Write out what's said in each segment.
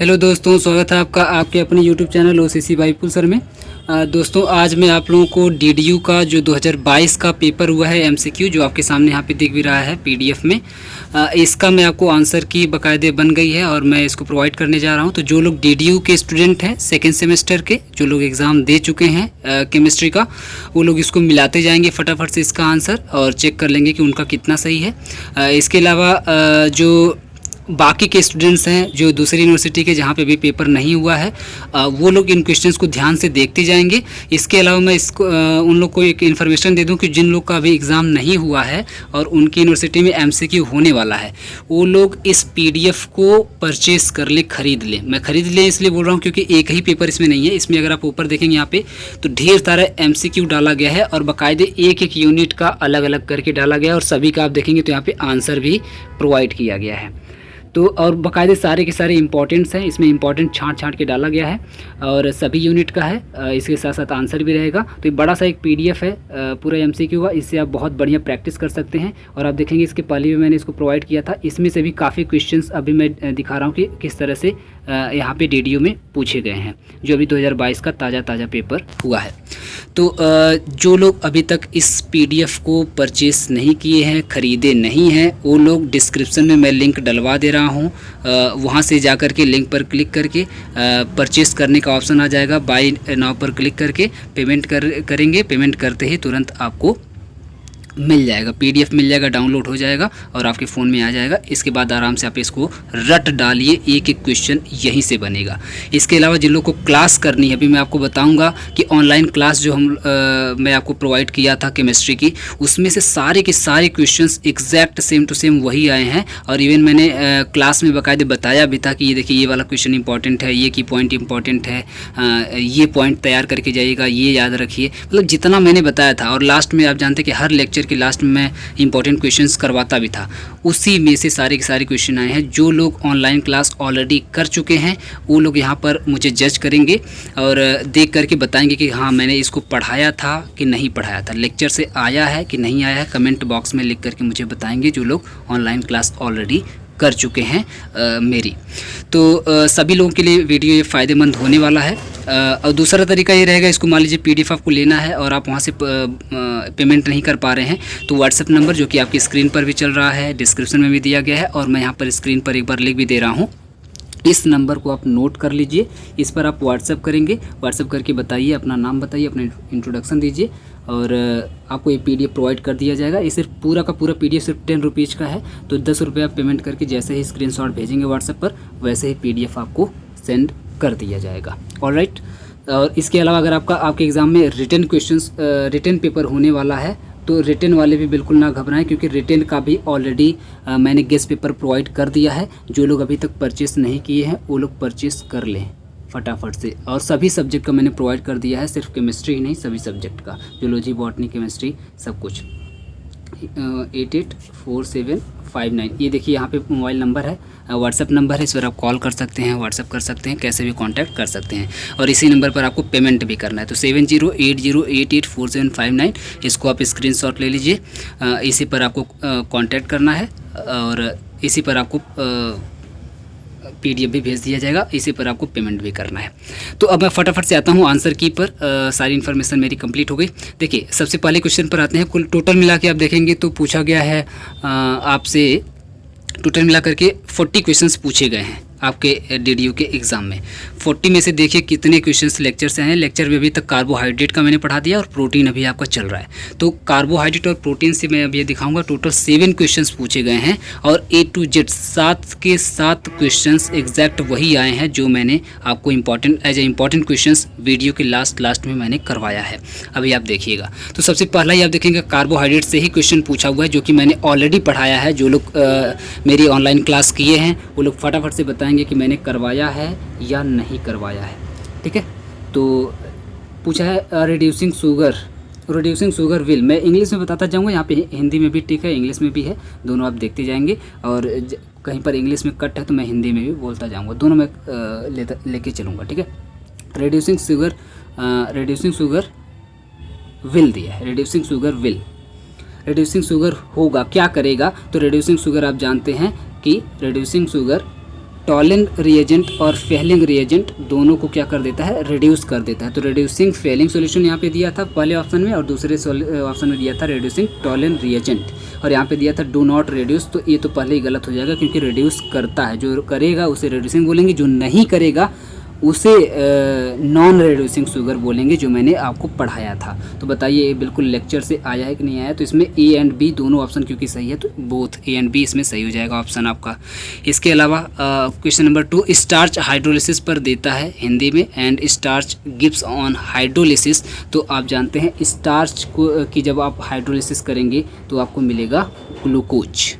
Hello दोस्तों, स्वागत है आपका आपके अपने यूट्यूब चैनल ओसीसी बाई पुलसर में। दोस्तों आज मैं आप लोगों को डीडीयू का जो 2022 का पेपर हुआ है एमसीक्यू, जो आपके सामने यहाँ पे दिख भी रहा है पीडीएफ में, इसका मैं आपको आंसर की बाकायदे बन गई है और मैं इसको प्रोवाइड करने जा रहा हूँ। तो जो लोग डीडीयू के स्टूडेंट हैं सेकेंड सेमेस्टर के, जो लोग एग्ज़ाम दे चुके हैं केमिस्ट्री का, वो लोग इसको मिलाते जाएंगे फटाफट से इसका आंसर और चेक कर लेंगे कि उनका कितना सही है। इसके अलावा जो बाकी के स्टूडेंट्स हैं जो दूसरी यूनिवर्सिटी के जहाँ पे भी पेपर नहीं हुआ है, वो लोग इन क्वेश्चंस को ध्यान से देखते जाएंगे। इसके अलावा मैं इसको उन लोग को एक इन्फॉर्मेशन दे दूं कि जिन लोग का अभी एग्ज़ाम नहीं हुआ है और उनकी यूनिवर्सिटी में एमसीक्यू होने वाला है, वो लोग इस पीडीएफ को परचेज़ कर ले, ख़रीद लें। मैं ख़रीद लें इसलिए बोल रहा हूँ क्योंकि एक ही पेपर इसमें नहीं है। इसमें अगर आप ऊपर देखेंगे यहाँ पे तो ढेर सारा एमसीक्यू डाला गया है और बाकायदे एक एक यूनिट का अलग अलग करके डाला गया है और सभी का आप देखेंगे तो यहाँ पे आंसर भी प्रोवाइड किया गया है। तो और बाकायदे सारे के सारे इंपॉर्टेंट्स हैं, इसमें इंपॉर्टेंट छांट के डाला गया है और सभी यूनिट का है। इसके साथ साथ आंसर भी रहेगा। तो ये बड़ा सा एक पीडीएफ है पूरा एमसीक्यू का, इससे आप बहुत बढ़िया प्रैक्टिस कर सकते हैं। और आप देखेंगे इसके पहले भी मैंने इसको प्रोवाइड किया था, इसमें से भी काफ़ी क्वेश्चंस अभी मैं दिखा रहा हूँ कि किस तरह से यहाँ पे डीडीयू में पूछे गए हैं, जो अभी 2022 का ताज़ा पेपर हुआ है। तो जो लोग अभी तक इस पीडीएफ को परचेस नहीं किए हैं, ख़रीदे नहीं हैं, वो लोग डिस्क्रिप्शन में मैं लिंक डलवा दे रहा हूँ, वहाँ से जा कर के लिंक पर क्लिक करके परचेस करने का ऑप्शन आ जाएगा। बाय नाउ पर क्लिक करके पेमेंट करेंगे। पेमेंट करते ही तुरंत आपको मिल जाएगा, पीडीएफ मिल जाएगा, डाउनलोड हो जाएगा और आपके फ़ोन में आ जाएगा। इसके बाद आराम से आप इसको रट डालिए, एक एक क्वेश्चन यहीं से बनेगा। इसके अलावा जिन लोगों को क्लास करनी है, अभी मैं आपको बताऊंगा कि ऑनलाइन क्लास जो मैं आपको प्रोवाइड किया था केमिस्ट्री की, उसमें से सारे के सारे questions exact same to same वही आए हैं। और इवन मैंने क्लास में बाकायदे बताया भी था कि ये देखिए ये वाला क्वेश्चन इंपॉर्टेंट है, ये की पॉइंट इंपॉर्टेंट है, ये पॉइंट तैयार करके जाइएगा, ये याद रखिए। मतलब जितना मैंने बताया था। और लास्ट में आप जानते कि हर लेक्चर के लास्ट में मैं इंपॉर्टेंट क्वेश्चंस करवाता भी था, उसी में से सारे के सारे क्वेश्चन आए हैं। जो लोग ऑनलाइन क्लास ऑलरेडी कर चुके हैं वो लोग यहाँ पर मुझे जज करेंगे और देख करके बताएंगे कि हाँ मैंने इसको पढ़ाया था कि नहीं पढ़ाया था, लेक्चर से आया है कि नहीं आया है। कमेंट बॉक्स में लिख करके मुझे बताएंगे जो लोग ऑनलाइन क्लास ऑलरेडी कर चुके हैं मेरी। तो सभी लोगों के लिए वीडियो ये फ़ायदेमंद होने वाला है। और दूसरा तरीका ये रहेगा, इसको मान लीजिए पीडीएफ आपको लेना है और आप वहाँ से पेमेंट नहीं कर पा रहे हैं, तो व्हाट्सएप नंबर जो कि आपकी स्क्रीन पर भी चल रहा है, डिस्क्रिप्शन में भी दिया गया है और मैं यहाँ पर स्क्रीन पर एक बार लिख भी दे रहा हूँ। इस नंबर को आप नोट कर लीजिए, इस पर आप व्हाट्सएप करेंगे। व्हाट्सएप करके बताइए, अपना नाम बताइए, अपना इंट्रोडक्शन दीजिए और आपको ये पीडीएफ प्रोवाइड कर दिया जाएगा। ये सिर्फ पूरा का पूरा पीडीएफ सिर्फ 10 रुपीज़ का है। तो 10 रुपये आप पेमेंट करके जैसे ही स्क्रीनशॉट भेजेंगे व्हाट्सएप पर, वैसे ही पीडीएफ आपको सेंड कर दिया जाएगा। ऑलराइट। और इसके अलावा अगर आपके एग्ज़ाम में रिटन पेपर होने वाला है तो रिटन वाले भी बिल्कुल ना घबराएं, क्योंकि रिटन का भी ऑलरेडी मैंने गेस्ट पेपर प्रोवाइड कर दिया है। जो लोग अभी तक परचेस नहीं किए हैं वो लोग परचेस कर लें फटाफट से। और सभी सब्जेक्ट का मैंने प्रोवाइड कर दिया है, सिर्फ केमिस्ट्री ही नहीं, सभी सब्जेक्ट का, जूलॉजी, बॉटनी, केमिस्ट्री, सब कुछ। 884759, ये देखिए यहाँ पे मोबाइल नंबर है, व्हाट्सएप नंबर है, इस पर आप कॉल कर सकते हैं, व्हाट्सएप कर सकते हैं, कैसे भी कांटेक्ट कर सकते हैं। और इसी नंबर पर आपको पेमेंट भी करना है। तो 7080884759, इसको आप स्क्रीनशॉट ले लीजिए। इसी पर आपको कांटेक्ट करना है और इसी पर आपको पीडीएफ भी भेज दिया जाएगा, इसी पर आपको पेमेंट भी करना है। तो अब मैं फटाफट से आता हूँ आंसर की पर। सारी इन्फॉर्मेशन मेरी कंप्लीट हो गई। देखिए सबसे पहले क्वेश्चन पर आते हैं। कुल टोटल मिला के आप देखेंगे तो पूछा गया है आपसे, टोटल मिला करके 40 क्वेश्चंस पूछे गए हैं आपके डीडीयू के एग्ज़ाम में। 40 में से देखिए कितने क्वेश्चंस लेक्चर से हैं। लेक्चर में अभी तक कार्बोहाइड्रेट का मैंने पढ़ा दिया और प्रोटीन अभी आपका चल रहा है। तो कार्बोहाइड्रेट और प्रोटीन से मैं अभी ये दिखाऊंगा। टोटल 7 क्वेश्चंस पूछे गए हैं और A to Z 7 के 7 क्वेश्चंस एग्जैक्ट वही आए हैं जो मैंने आपको as a important questions video के लास्ट में मैंने करवाया है। अभी आप देखिएगा। तो सबसे पहला ही आप देखेंगे कार्बोहाइड्रेट से ही क्वेश्चन पूछा हुआ है, जो कि मैंने ऑलरेडी पढ़ाया है। जो लोग मेरी ऑनलाइन क्लास किए हैं वो लोग फटाफट से बताएंगे कि मैंने करवाया है या नहीं करवाया है। ठीक है। तो पूछा है रिड्यूसिंग शुगर विल। मैं इंग्लिश में बताता जाऊंगा, यहाँ पे हिंदी में भी ठीक है, इंग्लिश में भी है, दोनों आप देखते जाएंगे। और कहीं पर इंग्लिश में कट है तो मैं हिंदी में भी बोलता जाऊंगा, दोनों में लेके चलूँगा। ठीक है। रिड्यूसिंग शुगर विल दिया है। रिड्यूसिंग शुगर होगा, क्या करेगा? तो रिड्यूसिंग शुगर आप जानते हैं कि रिड्यूसिंग शुगर टॉलेंट रिएजेंट और फेलिंग रिएजेंट दोनों को क्या कर देता है, रिड्यूस कर देता है। तो रिड्यूसिंग फेलिंग सॉल्यूशन यहाँ पे दिया था पहले ऑप्शन में, और दूसरे ऑप्शन में दिया था रिड्यूसिंग टॉलेंट रिएजेंट, और यहाँ पे दिया था डू नॉट रिड्यूस। तो ये तो पहले ही गलत हो जाएगा, क्योंकि रिड्यूस करता है, जो करेगा उसे रिड्यूसिंग बोलेंगे, जो नहीं करेगा उसे नॉन रिड्यूसिंग शुगर बोलेंगे, जो मैंने आपको पढ़ाया था। तो बताइए ये बिल्कुल लेक्चर से आया है कि नहीं आया। तो इसमें ए एंड बी दोनों ऑप्शन क्योंकि सही है, तो बोथ ए एंड बी इसमें सही हो जाएगा ऑप्शन आपका। इसके अलावा क्वेश्चन नंबर 2, स्टार्च हाइड्रोलिसिस पर देता है हिंदी में, and starch gives on hydrolysis. तो आप जानते हैं स्टार्च को कि जब आप हाइड्रोलिसिस करेंगे तो आपको मिलेगा ग्लूकोज।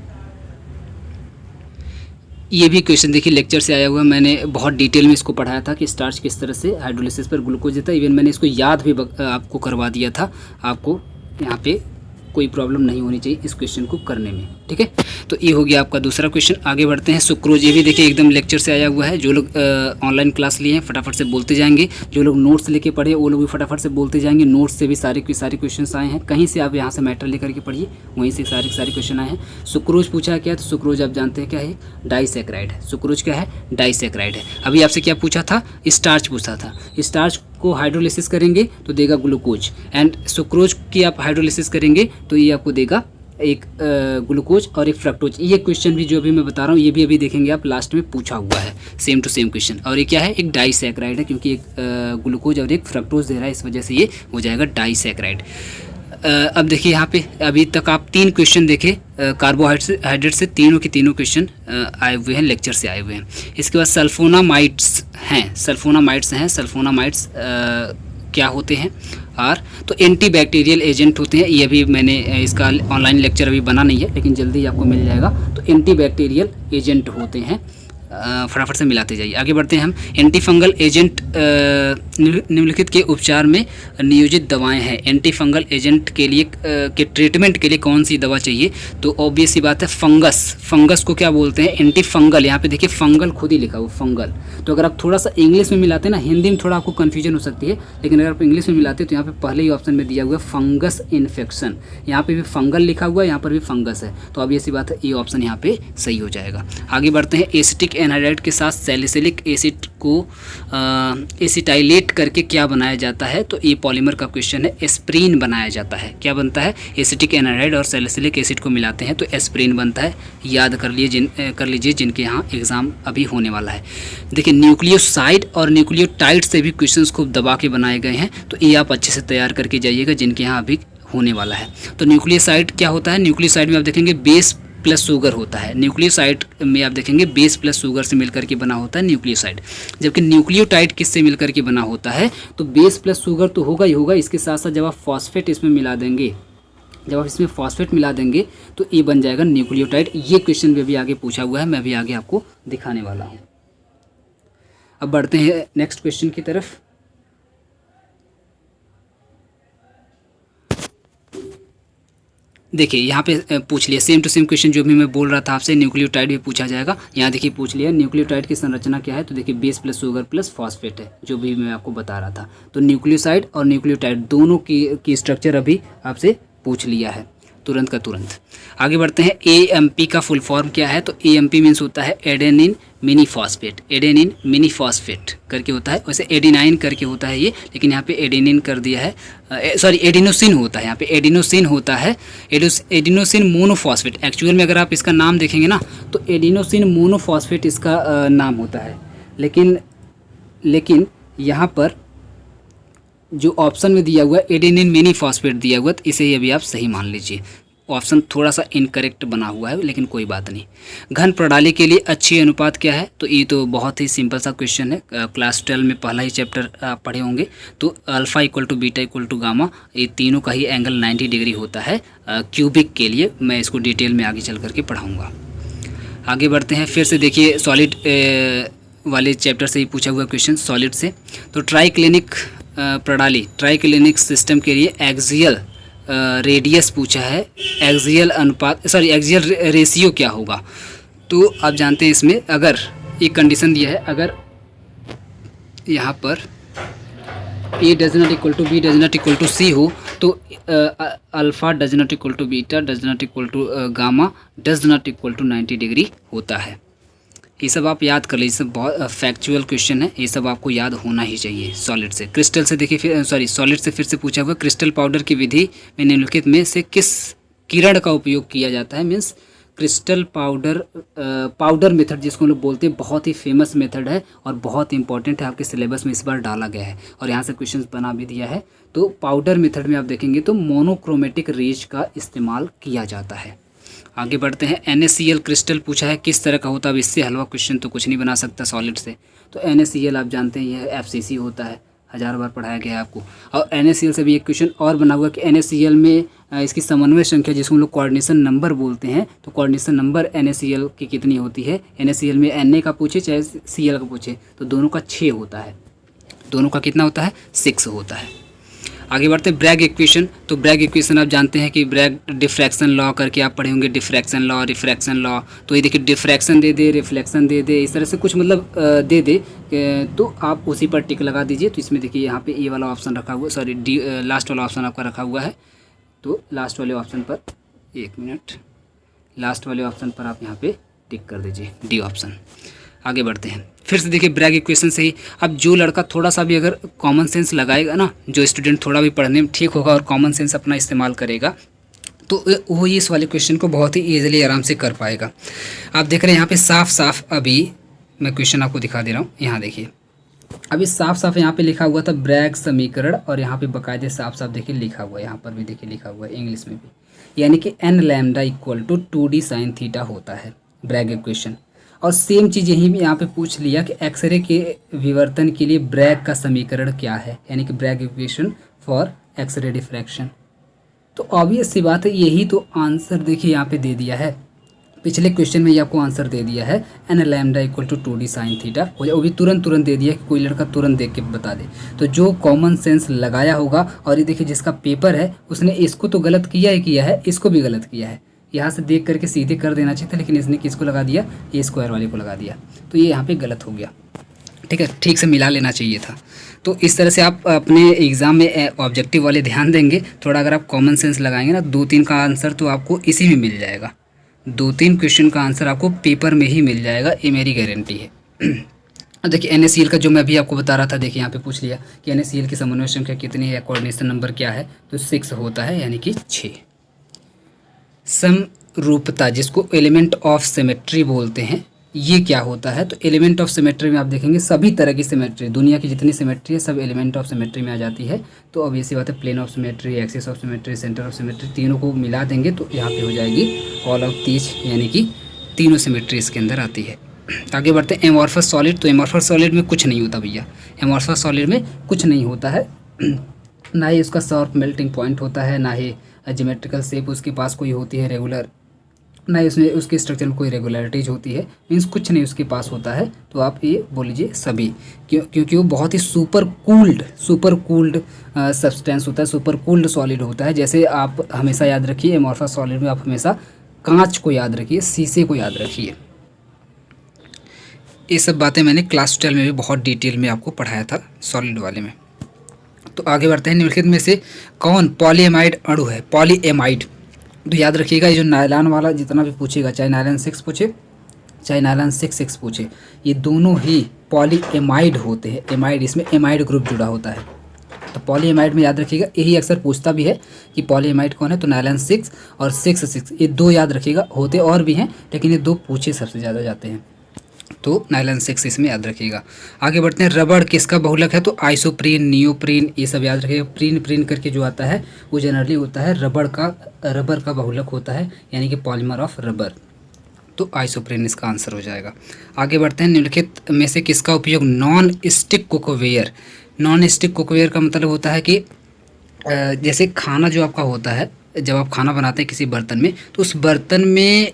ये भी क्वेश्चन देखिए लेक्चर से आया हुआ है, मैंने बहुत डिटेल में इसको पढ़ाया था कि स्टार्च किस तरह से हाइड्रोलिसिस पर ग्लूकोज देता है। इवन मैंने इसको याद भी आपको करवा दिया था। आपको यहाँ पे कोई प्रॉब्लम नहीं होनी चाहिए इस क्वेश्चन को करने में, ठीक है। तो ये हो गया आपका दूसरा क्वेश्चन। आगे बढ़ते हैं सुक्रोज। ये भी देखिए एकदम लेक्चर से आया हुआ है। जो लोग ऑनलाइन क्लास लिए हैं फटाफट से बोलते जाएंगे, जो लोग नोट्स लेके पढ़े वो लोग भी फटाफट से बोलते जाएंगे। नोट्स से भी सारे क्वेश्चन आए हैं, कहीं से आप यहाँ से मैटर लेकर के पढ़िए, वहीं से सारे क्वेश्चन आए हैं। सुक्रोज पूछा क्या है, तो सुक्रोज आप जानते हैं क्या है, डाइसैकराइड है। सुक्रोज क्या है, डाइसैकराइड है। अभी आपसे क्या पूछा था, स्टार्च पूछा था। स्टार्च को हाइड्रोलिसिस करेंगे तो देगा ग्लूकोज, एंड सुक्रोज की आप हाइड्रोलिसिस करेंगे तो ये आपको देगा एक ग्लूकोज और एक फ्रक्टोज। ये क्वेश्चन भी जो अभी मैं बता रहा हूँ ये भी अभी देखेंगे आप, लास्ट में पूछा हुआ है सेम टू सेम क्वेश्चन। और ये क्या है, एक डाइसैकराइड है, क्योंकि एक ग्लूकोज और एक फ्रक्टोज दे रहा है, इस वजह से ये हो जाएगा डाइसैकराइड। अब देखिए यहाँ पे अभी तक आप 3 क्वेश्चन देखे कार्बोहाइड्रेट से, तीनों के तीनों क्वेश्चन आए हुए हैं, लेक्चर से आए हुए हैं। इसके बाद सल्फोनामाइड्स हैं, सल्फोनामाइड्स क्या होते हैं और तो एंटी बैक्टीरियल एजेंट होते हैं। ये भी मैंने इसका ऑनलाइन लेक्चर अभी बना नहीं है, लेकिन जल्दी ही आपको मिल जाएगा। तो एंटी बैक्टीरियल एजेंट होते हैं, फटाफट से मिलाते जाइए। आगे बढ़ते हैं हम। एंटी फंगल एजेंट निम्नलिखित के उपचार में नियोजित दवाएं हैं। एंटी फंगल एजेंट के लिए के ट्रीटमेंट के लिए कौन सी दवा चाहिए, तो ऑब्वियस सी बात है फंगस को क्या बोलते हैं, एंटी फंगल। यहाँ पे देखिए फंगल खुद ही लिखा हुआ फंगल। तो अगर आप थोड़ा सा इंग्लिश में मिलाते हैं ना, हिंदी में थोड़ा आपको कन्फ्यूजन हो सकती है, लेकिन अगर आप इंग्लिश में मिलाते हैं तो यहाँ पे पहले ही ऑप्शन में दिया हुआ है फंगस इन्फेक्शन। यहाँ पे भी फंगल लिखा हुआ है, यहाँ पर भी फंगस है, तो ऑब्वियस सी बात है ये ऑप्शन यहाँ पे सही हो जाएगा। आगे बढ़ते हैं। एसिटिक एनहाइड्राइड के साथ सैलिसिलिक एसिड को एसिटाइलेट करके क्या बनाया जाता है, तो ये पॉलीमर का क्वेश्चन है। एस्प्रीन बनाया जाता है। क्या बनता है, एसिटिक एनहाइड्राइड और सैलिसिलिक एसिड को मिलाते हैं तो एस्प्रीन बनता है। याद कर लीजिए जिनके यहाँ एग्जाम अभी होने वाला है। देखिए न्यूक्लियोसाइड और न्यूक्लियोटाइड से भी क्वेश्चंस खूब दबा के बनाए गए हैं, तो ये आप अच्छे से तैयार करके जाइएगा जिनके यहाँ अभी होने वाला है। तो न्यूक्लियोसाइड क्या होता है, न्यूक्लियोसाइड में आप देखेंगे बेस प्लस शुगर होता है। न्यूक्लियोसाइड में आप देखेंगे बेस प्लस शुगर से मिलकर के बना होता है न्यूक्लियोसाइड, जबकि न्यूक्लियोटाइड किससे मिलकर के बना होता है, तो बेस प्लस शुगर तो होगा ही होगा, इसके साथ साथ जब आप फॉस्फेट इसमें मिला देंगे, तो ये बन जाएगा न्यूक्लियोटाइड। ये क्वेश्चन भी अभी आगे पूछा हुआ है, मैं भी आगे आपको दिखाने वाला हूँ। अब बढ़ते हैं नेक्स्ट क्वेश्चन की तरफ। देखिए यहाँ पे पूछ लिया सेम टू सेम क्वेश्चन जो भी मैं बोल रहा था आपसे, न्यूक्लियोटाइड भी पूछा जाएगा। यहाँ देखिए पूछ लिया न्यूक्लियोटाइड की संरचना क्या है, तो देखिए base plus sugar plus phosphate है, जो भी मैं आपको बता रहा था। तो न्यूक्लियोसाइड और न्यूक्लियोटाइड दोनों की स्ट्रक्चर अभी आपसे पूछ लिया है तुरंत का तुरंत। आगे बढ़ते हैं। AMP का फुल फॉर्म क्या है, तो AMP मीन्स होता है एडेनिन मिनी फॉस्फेट करके होता है। वैसे एडिनाइन करके होता है ये, लेकिन यहाँ पे एडेनिन कर दिया है, एडिनोसिन होता है, यहाँ पे एडिनोसिन होता है, एडिनोसिन मोनोफॉस्फेट। एक्चुअल में अगर आप इसका नाम देखेंगे ना तो एडिनोसिन मोनोफॉस्फेट इसका नाम होता है, लेकिन यहाँ पर जो ऑप्शन में दिया हुआ है एडेनिन मिनी फॉस्फेट दिया हुआ है, तो इसे ही अभी आप सही मान लीजिए। ऑप्शन थोड़ा सा इनकरेक्ट बना हुआ है, लेकिन कोई बात नहीं। घन प्रणाली के लिए अच्छी अनुपात क्या है, तो ये तो बहुत ही सिंपल सा क्वेश्चन है, क्लास 12 में पहला ही चैप्टर आप पढ़े होंगे। तो alpha equal to beta equal to gamma, ये तीनों का ही एंगल 90 डिग्री होता है क्यूबिक के लिए। मैं इसको डिटेल में आगे चल करके पढ़ाऊँगा। आगे बढ़ते हैं। फिर से देखिए सॉलिड वाले चैप्टर से ही पूछा हुआ क्वेश्चन सॉलिड से। तो ट्राइक्लिनिक प्रणाली, ट्राइक्लिनिक सिस्टम के लिए एक्सियल रेडियस पूछा है, एक्सियल रेशियो क्या होगा। तो आप जानते हैं इसमें अगर एक कंडीशन दिया है, अगर यहाँ पर A does not equal to B does not equal to C हो, तो alpha does not equal to beta does not equal to gamma does not equal to 90 degree होता है। ये सब आप याद कर लीजिए, सब बहुत फैक्चुअल क्वेश्चन है, ये सब आपको याद होना ही चाहिए। सॉलिड से, क्रिस्टल से देखिए, फिर सॉलिड से फिर से पूछा हुआ, क्रिस्टल पाउडर की विधि में निम्नलिखित में से किस किरण का उपयोग किया जाता है। मीन्स क्रिस्टल पाउडर मेथड जिसको हम लोग बोलते हैं, बहुत ही फेमस मेथड है और बहुत इंपॉर्टेंट है, आपके सिलेबस में इस बार डाला गया है और यहाँ से क्वेश्चन बना भी दिया है। तो पाउडर मेथड में आप देखेंगे तो मोनोक्रोमेटिक रेज का इस्तेमाल किया जाता है। आगे बढ़ते हैं, NaCl क्रिस्टल पूछा है किस तरह का होता है। अब इससे हलवा क्वेश्चन तो कुछ नहीं बना सकता सॉलिड से। तो NaCl आप जानते हैं यह FCC होता है, 1000 बार पढ़ाया गया है आपको। और NaCl से भी एक क्वेश्चन और बना हुआ कि NaCl में इसकी समन्वय संख्या जिसको हम लोग कोऑर्डिनेशन नंबर बोलते हैं, तो कोऑर्डिनेशन नंबर NaCl की कितनी होती है। NaCl में Na का पूछे चाहे Cl का पूछे तो दोनों का 6 होता है, दोनों का कितना होता है, 6 होता है। आगे बढ़ते हैं, ब्रैग इक्वेशन। तो ब्रैग इक्वेशन आप जानते हैं कि ब्रैग डिफ्रैक्शन लॉ करके आप पढ़े होंगे, डिफ्रैक्शन लॉ, रिफ्रैक्शन लॉ। तो ये देखिए डिफ्रैक्शन दे दे, रिफ्लेक्शन दे दे, इस तरह से कुछ मतलब दे दे तो आप उसी पर टिक लगा दीजिए। तो इसमें देखिए यहाँ पे ए वाला ऑप्शन रखा हुआ, सॉरी डी लास्ट वाला ऑप्शन आपका रखा हुआ है। तो लास्ट वाले ऑप्शन पर, एक मिनट, लास्ट वाले ऑप्शन पर आप यहाँ पे टिक कर दीजिए, डी ऑप्शन। आगे बढ़ते हैं, फिर से देखिए ब्रैग इक्वेशन से ही। अब जो लड़का थोड़ा सा भी अगर कॉमन सेंस लगाएगा ना, जो स्टूडेंट थोड़ा भी पढ़ने में ठीक होगा और कॉमन सेंस अपना इस्तेमाल करेगा, तो वो इस वाले क्वेश्चन को बहुत ही ईजिली आराम से कर पाएगा। आप देख रहे हैं यहाँ पे साफ साफ, अभी मैं क्वेश्चन आपको दिखा दे रहा हूँ, यहाँ देखिए अभी साफ साफ यहाँ पे लिखा हुआ था ब्रैग समीकरण, और यहाँ पे बाकायदे साफ साफ देखिए लिखा हुआ है, यहाँ पर भी देखिए लिखा हुआ है इंग्लिश में भी, यानी कि n lambda equal to 2d sine theta होता है ब्रैग इक्वेशन। और सेम चीज़ यही भी यहाँ पे पूछ लिया कि एक्सरे के विवर्तन के लिए ब्रैग का समीकरण क्या है, यानी कि Bragg equation for X ray diffraction. तो ऑब्वियस सी बात है, यही तो आंसर देखिए यहाँ पे दे दिया है, पिछले क्वेश्चन में ये आपको आंसर दे दिया है, n lambda equal to 2d sine theta. वो भी तुरंत दे दिया कि कोई लड़का तुरंत देख के बता दे। तो जो कॉमन सेंस लगाया होगा, और ये देखिए जिसका पेपर है उसने इसको तो गलत किया है, इसको भी गलत किया है। यहाँ से देख करके सीधे कर देना चाहिए था, लेकिन इसने किसको लगा दिया, ए स्क्वायर वाले को लगा दिया, तो ये यहाँ पे गलत हो गया। ठीक है, ठीक से मिला लेना चाहिए था। तो इस तरह से आप अपने एग्ज़ाम में ऑब्जेक्टिव वाले ध्यान देंगे थोड़ा, अगर आप कॉमन सेंस लगाएंगे ना, 2-3 का आंसर तो आपको इसी में मिल जाएगा, 2-3 क्वेश्चन का आंसर आपको पेपर में ही मिल जाएगा, ये मेरी गारंटी है। देखिए NaCl का जो मैं अभी आपको बता रहा था, देखिए यहाँ पे पूछ लिया कि NaCl की समन्वय संख्या कितनी है, कोऑर्डिनेशन नंबर क्या है, तो 6 होता है, यानी कि 6। समरूपता जिसको एलिमेंट ऑफ सिमेट्री बोलते हैं, ये क्या होता है। तो एलिमेंट ऑफ सिमेट्री में आप देखेंगे सभी तरह की सिमेट्री, दुनिया की जितनी सिमेट्री है सब एलिमेंट ऑफ सिमेट्री में आ जाती है। तो अब ऐसी बात है, plane of symmetry, axis of symmetry, centre of symmetry, तीनों को मिला देंगे तो यहाँ पे हो जाएगी ऑल ऑफ तीज, यानी कि तीनों सिमेट्री इसके अंदर आती है। आगे बढ़ते हैं, एमॉर्फस सॉलिड। तो एमॉर्फस सॉलिड में कुछ नहीं होता भैया, एमॉर्फस सॉलिड में कुछ नहीं होता है, ना ही उसका शार्प मेल्टिंग पॉइंट होता है, ना ही ज्योमेट्रिकल शेप उसके पास कोई होती है रेगुलर, ना ही उसमें उसके स्ट्रक्चर में कोई रेगुलरिटीज होती है, मीन्स कुछ नहीं उसके पास होता है। तो आप ये बोल लीजिए सभी, क्योंकि वो बहुत ही सुपर कूल्ड सब्सटेंस होता है, सुपर कूल्ड सॉलिड होता है। जैसे आप हमेशा याद रखिए, एमॉर्फस सॉलिड में आप हमेशा कांच को याद रखिए, शीशे को याद रखिए। ये सब बातें मैंने क्लास 12 में भी बहुत डिटेल में आपको पढ़ाया था सॉलिड वाले में। तो आगे बढ़ते हैं, निम्नलिखित में से कौन पॉलीएमाइड अणु है, पॉलीएमाइड। तो याद रखिएगा, ये जो नायलॉन वाला जितना भी पूछेगा, चाहे नायलॉन 6 पूछे चाहे नायलॉन 6 पूछे, ये दोनों ही पॉलीएमाइड होते हैं। एमाइड, इसमें एमाइड ग्रुप जुड़ा होता है। तो पॉलीएमाइड में याद रखिएगा, यही अक्सर पूछता भी है कि पॉलीएमाइड कौन है, तो नायलॉन 6 और 6 ये 2 याद रखिएगा। होते और भी हैं लेकिन ये 2 पूछे सबसे ज़्यादा जाते हैं, तो नायलॉन 6 इसमें याद रखिएगा। आगे बढ़ते हैं, रबड़ किसका बहुलक है, तो आइसोप्रीन, नियोप्रीन, ये सब याद रखिएगा। प्रीन करके जो आता है वो जनरली होता है रबड़ का बहुलक होता है, यानी कि पॉलीमर ऑफ रबर। तो आइसोप्रीन इसका आंसर हो जाएगा। आगे बढ़ते हैं, निम्नलिखित में से किसका उपयोग non stick cookware. Non stick cookware का मतलब होता है कि जैसे खाना जो आपका होता है, जब आप खाना बनाते हैं किसी बर्तन में, तो उस बर्तन में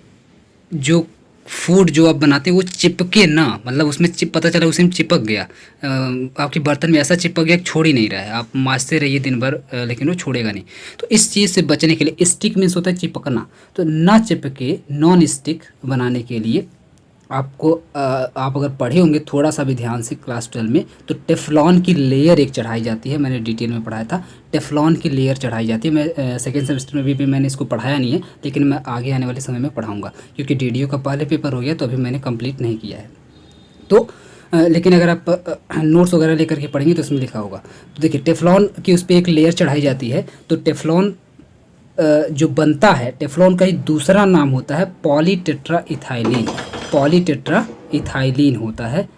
जो फूड जो आप बनाते हैं वो चिपके ना, मतलब उसमें पता चला उसी में चिपक गया, आपके बर्तन में ऐसा चिपक गया कि छोड़ ही नहीं रहा है, आप मांजते रहिए दिन भर लेकिन वो छोड़ेगा नहीं। तो इस चीज़ से बचने के लिए, स्टिक मीन्स होता है चिपकना, तो ना चिपके नॉन स्टिक बनाने के लिए आपको आप अगर पढ़े होंगे थोड़ा सा भी ध्यान से क्लास 12 में, तो टेफ्लॉन की लेयर एक चढ़ाई जाती है। मैंने डिटेल में पढ़ाया था, टेफ्लॉन की लेयर चढ़ाई जाती है। मैं सेकेंड सेमेस्टर में भी मैंने इसको पढ़ाया नहीं है, लेकिन मैं आगे आने वाले समय में पढ़ाऊँगा, क्योंकि DDU का पहले पेपर हो गया तो अभी मैंने कंप्लीट नहीं किया है। तो लेकिन अगर आप नोट्स वगैरह लेकर के पढ़ेंगे तो उसमें लिखा होगा। तो देखिए टेफ्लॉन की उस पर एक लेयर चढ़ाई जाती है। तो टेफ्लॉन जो बनता है, टेफ्लॉन का ही दूसरा नाम होता है पॉलीटेट्रा इथाइलिन। पॉलीटेट्रा इथाइलिन होता है,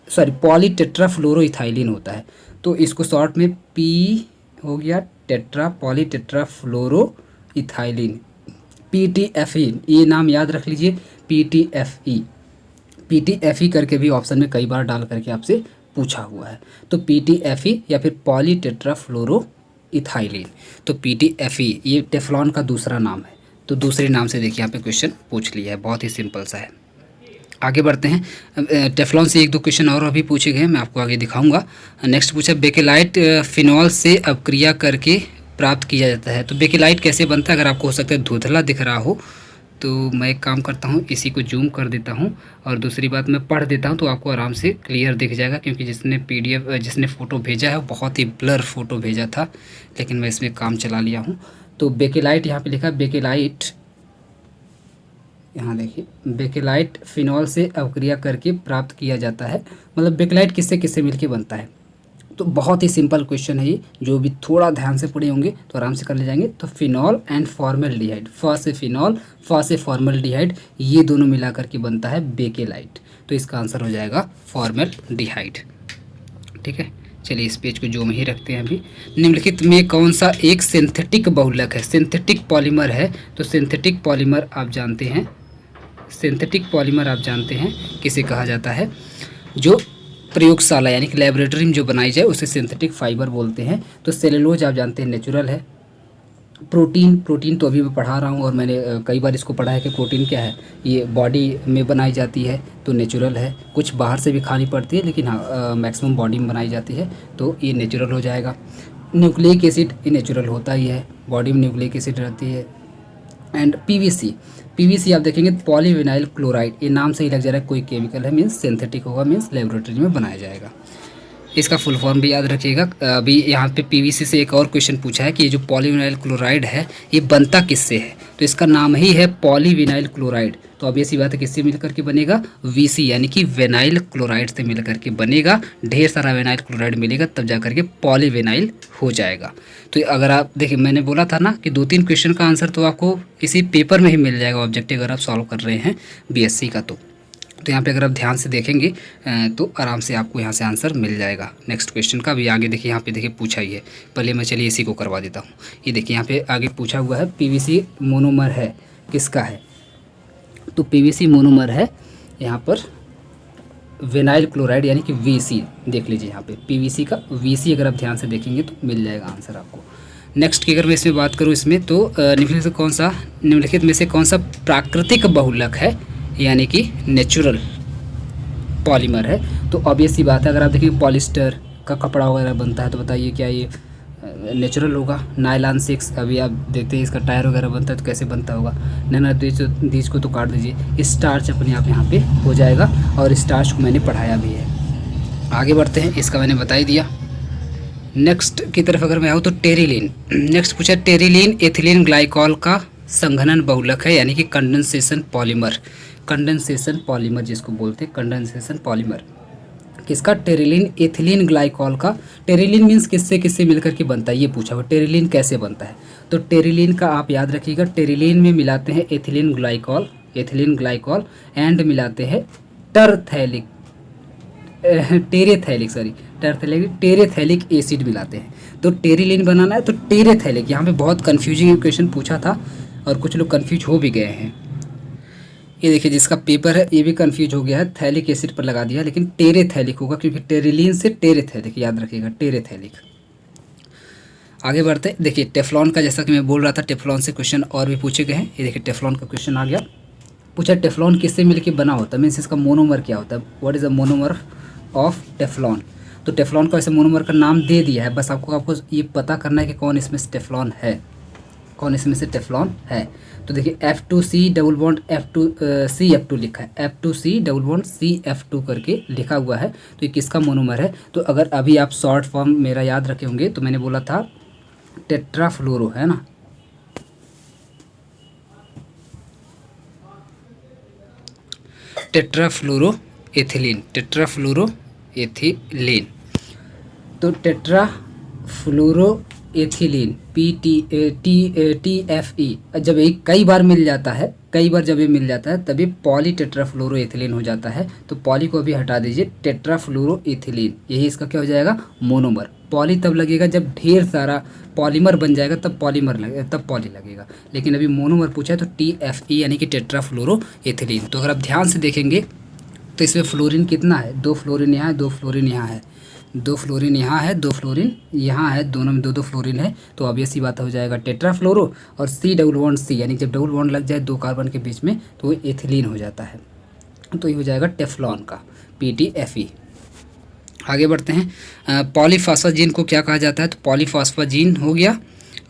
सॉरी पॉलीटेट्रा फ्लोरोइथाइलिन होता है। तो इसको शॉर्ट में पी हो गया, टेट्रा पॉलीटेट्रा फ्लोरोइथाइलिन, PTFE, ये नाम याद रख लीजिए, PTFE। PTFE करके भी ऑप्शन में कई बार डाल करके आपसे पूछा हुआ है। तो PTFE या फिर पॉलीटेट्रा फ्लोरोइथाइलिन। तो PTFE ये टेफ्लॉन का दूसरा नाम है। तो दूसरे नाम से देखिए यहाँ पे क्वेश्चन पूछ लिया है, बहुत ही सिंपल सा है। आगे बढ़ते हैं। टेफ्लॉन से एक दो क्वेश्चन और अभी पूछे गए हैं, मैं आपको आगे दिखाऊंगा। नेक्स्ट पूछा बेकेलाइट फिनॉल से अपक्रिया करके प्राप्त किया जाता है। तो बेकेलाइट कैसे बनता है, अगर आपको हो सकता है धुंधला दिख रहा हो तो मैं एक काम करता हूँ, इसी को जूम कर देता हूँ, और दूसरी बात मैं पढ़ देता हूँ तो आपको आराम से क्लियर दिख जाएगा। क्योंकि जिसने फ़ोटो भेजा है वो बहुत ही ब्लर फ़ोटो भेजा था, लेकिन मैं इसमें काम चला लिया हूँ। तो बेकेलाइट यहाँ पे लिखा है, बेकेलाइट, यहाँ देखिए, बेकेलाइट फिनॉल से अपक्रिया करके प्राप्त किया जाता है। मतलब बेकेलाइट किससे किससे मिलके बनता है। तो बहुत ही सिंपल क्वेश्चन है ये, जो भी थोड़ा ध्यान से पढ़े होंगे तो आराम से कर ले जाएंगे। तो फिनॉल एंड फॉर्मल्डिहाइड, फ से फिनॉल, फ से फॉर्मल्डिहाइड, ये दोनों मिला करके बनता है बेकेलाइट। तो इसका आंसर हो जाएगा फॉर्मल्डिहाइड। ठीक है, चलिए इस पेज को जो में ही रखते हैं अभी। निम्नलिखित में कौन सा एक सिंथेटिक बहुलक है, सिंथेटिक पॉलीमर है। तो सिंथेटिक पॉलीमर आप जानते हैं, सिंथेटिक पॉलीमर आप जानते हैं किसे कहा जाता है, जो प्रयोगशाला यानी कि लेबोरेटरी में जो बनाई जाए उसे सिंथेटिक फाइबर बोलते हैं। तो सेलुलोज आप जानते हैं नेचुरल है। प्रोटीन तो अभी मैं पढ़ा रहा हूँ और मैंने कई बार इसको पढ़ा है कि प्रोटीन क्या है, ये बॉडी में बनाई जाती है तो नेचुरल है। कुछ बाहर से भी खानी पड़ती है, लेकिन हाँ मैक्सिमम बॉडी में बनाई जाती है तो ये नेचुरल हो जाएगा। न्यूक्लिक एसिड ये नेचुरल होता ही है, बॉडी में न्यूक्लिक एसिड रहती है। एंड पीवीसी आप देखेंगे पॉलीविनाइल क्लोराइड, ये नाम से ही लग जा रहा है कोई केमिकल है, मीन्स सिंथेटिक होगा, मीन्स लेबोरेटरी में बनाया जाएगा। इसका फुल फॉर्म भी याद रखिएगा। अभी यहाँ पे पीवीसी से एक और क्वेश्चन पूछा है कि ये जो पॉलीविनाइल क्लोराइड है ये बनता किससे है। तो इसका नाम ही है पॉलीविनाइल क्लोराइड। तो अब ऐसी बात है किससे मिलकर के बनेगा, वीसी यानी कि वेनाइल क्लोराइड से मिलकर के बनेगा। ढेर सारा वेनाइल क्लोराइड मिलेगा तब जा करके पॉलीविनाइल हो जाएगा। तो अगर आप देखिए, मैंने बोला था ना कि 2-3 क्वेश्चन का आंसर तो आपको इसी पेपर में ही मिल जाएगा ऑब्जेक्टिव, अगर आप सॉल्व कर रहे हैं बीएससी का। तो यहाँ पे अगर आप ध्यान से देखेंगे तो आराम से आपको यहाँ से आंसर मिल जाएगा नेक्स्ट क्वेश्चन का। भी आगे देखिए, यहाँ पे देखिए पूछा ही है, पहले मैं चलिए इसी को करवा देता हूँ। ये देखिए यहाँ पे आगे पूछा हुआ है पीवीसी मोनोमर है किसका है। तो पीवीसी मोनोमर है यहाँ पर वेनाइल क्लोराइड यानी कि वीसी। देख लीजिए यहाँ पे पीवीसी का वीसी, अगर आप ध्यान से देखेंगे तो मिल जाएगा आंसर आपको। नेक्स्ट की अगर मैं इसमें बात करूँ इसमें, तो निम्नलिखित में से कौन सा प्राकृतिक बहुलक है यानी कि नेचुरल पॉलीमर है। तो ऑब्वियस सी बात है, अगर आप देखिए पॉलिस्टर का कपड़ा वगैरह बनता है तो बताइए क्या ये नेचुरल होगा। नायलॉन 6 अभी आप देखते हैं इसका टायर वगैरह बनता है तो कैसे बनता होगा। नैना दीज को तो काट दीजिए, स्टार्च अपने आप यहाँ पे हो जाएगा, और स्टार्च को मैंने पढ़ाया भी है। आगे बढ़ते हैं, इसका मैंने बता ही दिया। नेक्स्ट की तरफ अगर मैं आऊँ तो टेरिलीन। नेक्स्ट पूछा टेरिलीन एथिलीन ग्लाइकॉल का संघनन बहुलक है यानी कि कंडेंसेशन पॉलीमर। कंडेंसेशन पॉलीमर जिसको बोलते हैं, कंडेंसेशन पॉलीमर किसका, टेरिलीन एथिलीन ग्लाइकॉल का। टेरिलीन मीन्स किससे किससे मिलकर के बनता है ये पूछा हुआ। टेरिलीन कैसे बनता है, तो टेरिलीन का आप याद रखिएगा, टेरिलीन में मिलाते हैं एथिलीन ग्लाइकॉल एंड मिलाते हैं टेरेथैलिक एसिड मिलाते हैं। तो टेरिलीन बनाना है तो टेरेथैलिक, यहाँ पे बहुत कन्फ्यूजिंग क्वेश्चन पूछा था और कुछ लोग कन्फ्यूज हो भी गए हैं। ये देखिए जिसका पेपर है ये भी कंफ्यूज हो गया है, थैलिक एसिड पर लगा दिया, लेकिन टेरेथैलिक होगा क्योंकि टेरिलीन से टेरेथैलिक, याद रखिएगा टेरेथैलिक। आगे बढ़ते, देखिए टेफ्लॉन का, जैसा कि मैं बोल रहा था टेफ्लॉन से क्वेश्चन और भी पूछे गए हैं। ये देखिए टेफ्लॉन का क्वेश्चन आ गया, पूछा टेफ्लॉन किससे मिलकर बना होता है, मीन्स इसका मोनोमर क्या होता है, what is the monomer of Teflon. तो टेफ्लॉन का वैसे मोनोमर का नाम दे दिया है, बस आपको ये पता करना है कि कौन इसमें टेफ्लॉन है। कौन इसमें से टेफ्लॉन है। तो देखिए F2C डबल बॉन्ड CF2 लिखा है, F2C डबल बॉन्ड CF2 करके लिखा हुआ है। तो ये किसका मोनोमर है। तो अगर अभी आप शॉर्ट फॉर्म मेरा याद रखे होंगे तो मैंने बोला था टेट्राफ्लोरो, है ना, टेट्राफ्लोरो एथिलीन, टेट्राफ्लोरो एथिलीन। तो टेट्राफ्लोरो एथिलीन TFE जब एक कई बार मिल जाता है, कई बार जब ये मिल जाता है तभी पॉली टेट्राफ्लोरो एथिलीन हो जाता है। तो पॉली को अभी हटा दीजिए, टेट्राफ्लोरो एथिलीन यही इसका क्या हो जाएगा, मोनोमर। पॉली तब लगेगा जब ढेर सारा पॉलीमर बन जाएगा, तब पॉलीमर लगेगा, तब पॉली लगेगा। लेकिन अभी मोनोमर पूछा है तो TFE यानी कि टेट्राफ्लोरो एथिलीन। तो अगर आप ध्यान से देखेंगे तो इसमें फ्लोरीन कितना है, 2 फ्लोरीन यहाँ है, 2 फ्लोरीन यहाँ है, 2 फ्लोरीन यहाँ है, 2 फ्लोरीन यहाँ है, दोनों में 2-2 फ्लोरीन है। तो ऑब्वियस सी बात हो जाएगा टेट्राफ्लोरो, और C डबल बॉन्ड C यानी जब डबल बॉन्ड लग जाए 2 कार्बन के बीच में तो वो एथिलीन हो जाता है। तो ये हो जाएगा टेफ्लॉन का PTFE। आगे बढ़ते हैं। पॉलीफॉस्फाजीन को क्या कहा जाता है, तो पॉलीफॉस्फाजीन हो गया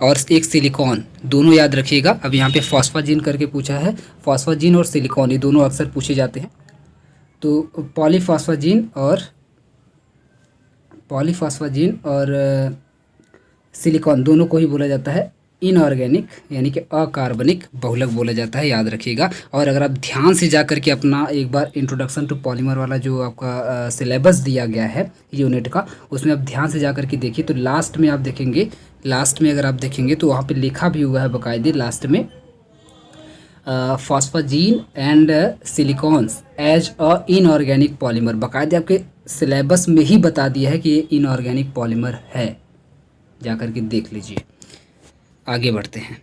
और एक सिलिकॉन, दोनों याद रखिएगा। अब यहाँ पे फॉस्फाजीन करके पूछा है, फॉस्फाजीन और सिलिकॉन ये दोनों अक्सर पूछे जाते हैं। तो पॉलीफॉस्फाजीन और सिलिकॉन दोनों को ही बोला जाता है इनऑर्गेनिक यानी कि अकार्बनिक बहुलक बोला जाता है, याद रखिएगा। और अगर आप ध्यान से जा कर के अपना एक बार इंट्रोडक्शन टू पॉलीमर वाला जो आपका सिलेबस दिया गया है यूनिट का, उसमें आप ध्यान से जा कर के देखिए तो लास्ट में आप देखेंगे, लास्ट में अगर आप देखेंगे तो वहाँ पे लिखा भी हुआ है बाकायदे लास्ट में, phosphazene and silicones as a inorganic polymer. बाकायदे आपके सिलेबस में ही बता दिया है कि ये इनऑर्गेनिक पॉलीमर है, जा कर के देख लीजिए। आगे बढ़ते हैं।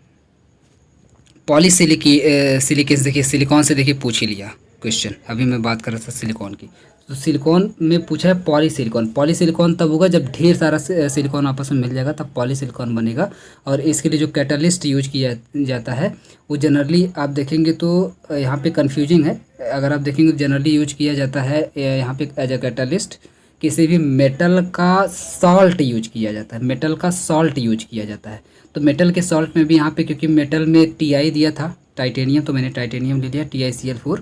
सिलिकॉन देखिए, सिलिकॉन से देखिए पूछ ही लिया क्वेश्चन, अभी मैं बात कर रहा था सिलिकॉन की। तो सिलिकॉन में पूछा है पॉलीसिलिकॉन। पॉलीसिलिकॉन तब होगा जब ढेर सारा सिलिकॉन आपस में मिल जाएगा, तब पॉलीसिलिकॉन बनेगा। और इसके लिए जो कैटलिस्ट यूज किया जाता है वो जनरली आप देखेंगे तो यहाँ पे कन्फ्यूजिंग है। अगर आप देखेंगे तो जनरली यूज किया जाता है यहाँ पे एज अ कैटलिस्ट किसी भी मेटल का सॉल्ट यूज किया जाता है, मेटल का सॉल्ट यूज किया जाता है। तो मेटल के सॉल्ट में भी यहाँ पे क्योंकि मेटल में Ti दिया था टाइटेनियम, तो मैंने टाइटेनियम ले लिया TiCl4।